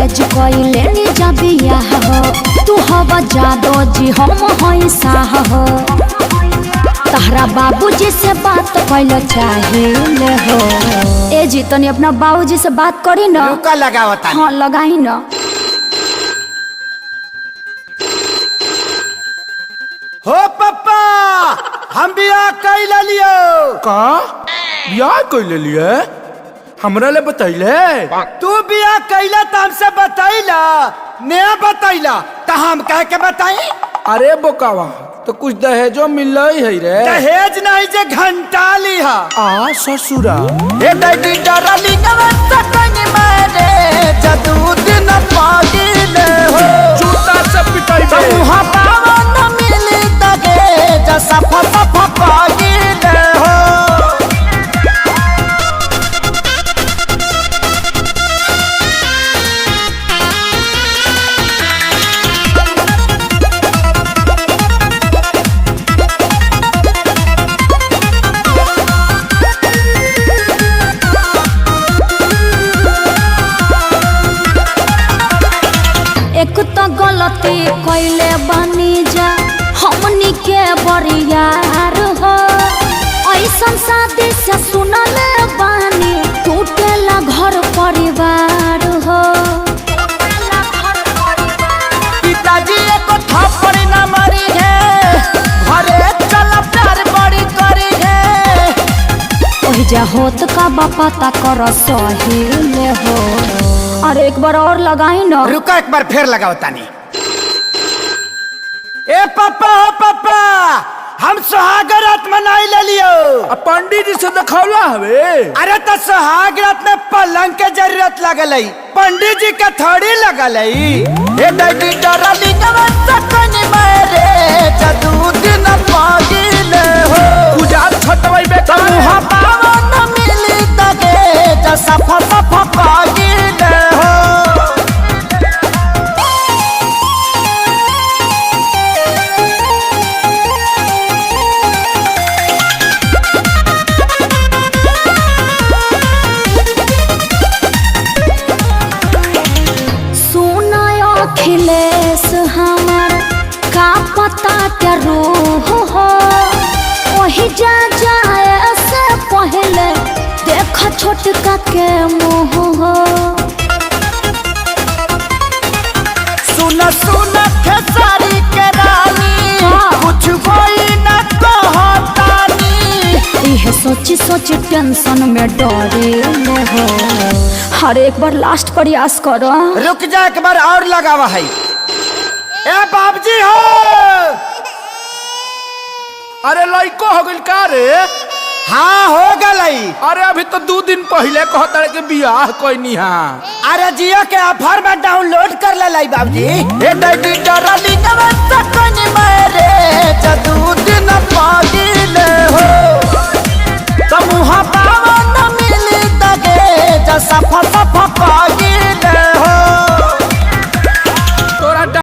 Marriage कइले नी जबिया हो तू हवा जादो जी हम हई साह हो तहरा बाबूजी से बात कइल चाहिए हो। ए जी तनी अपना बाबूजी से बात करी ना। रुका लगावता। हाँ लगाई ना। हो पप्पा हम बियाह कइले लियो। का बियाह कइले लिए हमरा ले बतैले। तू बियाह कइला त हमसे बतैला ने बतैला त हम कह के बताई। अरे बोकावा तो कुछ दहेजो मिल है रे। दहेज नहीं जे घंटा लिहा। आ ससुरा ए दैडी डरली नवत कनी मारे जदू दिन पागिले हो। जूता से पिटाई बे मुहा पावन मिली तगे जसा फप पागिले हो। एक तो गलती कइले बनी जा हमनी के बरियार हो ऐसन शादी से सुनले बानी टूटेला घर परिवार हो। पिताजी एको थप्पड़ न मारी है घरे चल प्यार बड़ी करी है। ओहि जा होत का बापा ता कर सही ले हो। अरे एक बार और लगाई ना। रुका एक बार फिर लगाओ तानी। ए पापा हो पापा हम सुहाग रात मनाई ले लियो। पंडित जी से दिखौला हवे। अरे तो सुहाग रात में पलंग के जरूरत लगल है पंडित जी के थोड़ी लगल है। ए दैडी डरली नवत कनी मारे जदू दिन पागिले हो। गुजार छटवाई बेटा मुहा पावन मिली तगे जसा फप पागिले हो। अखिलेश हमर का पता के रूह हो वही जा जाए से पहले देख छोटका के मुँह हो। सुन सुन खेसारी के रानी कुछ कोई न कहतानी। यह सोची सोची टेंशन में डरे हो। हर एक बार लास्ट प्रयास करो। रुक जा एक बार और लगावा है। ए बाबूजी हो। अरे लइको हो गइल का रे। हाँ हो गई। अरे अभी तो 2 दिन पहले कहता के बियाह कोई हाँ। अरे जियो के ऑफर में डाउनलोड कर ले बाबूजी। ए दैडी डरली नवत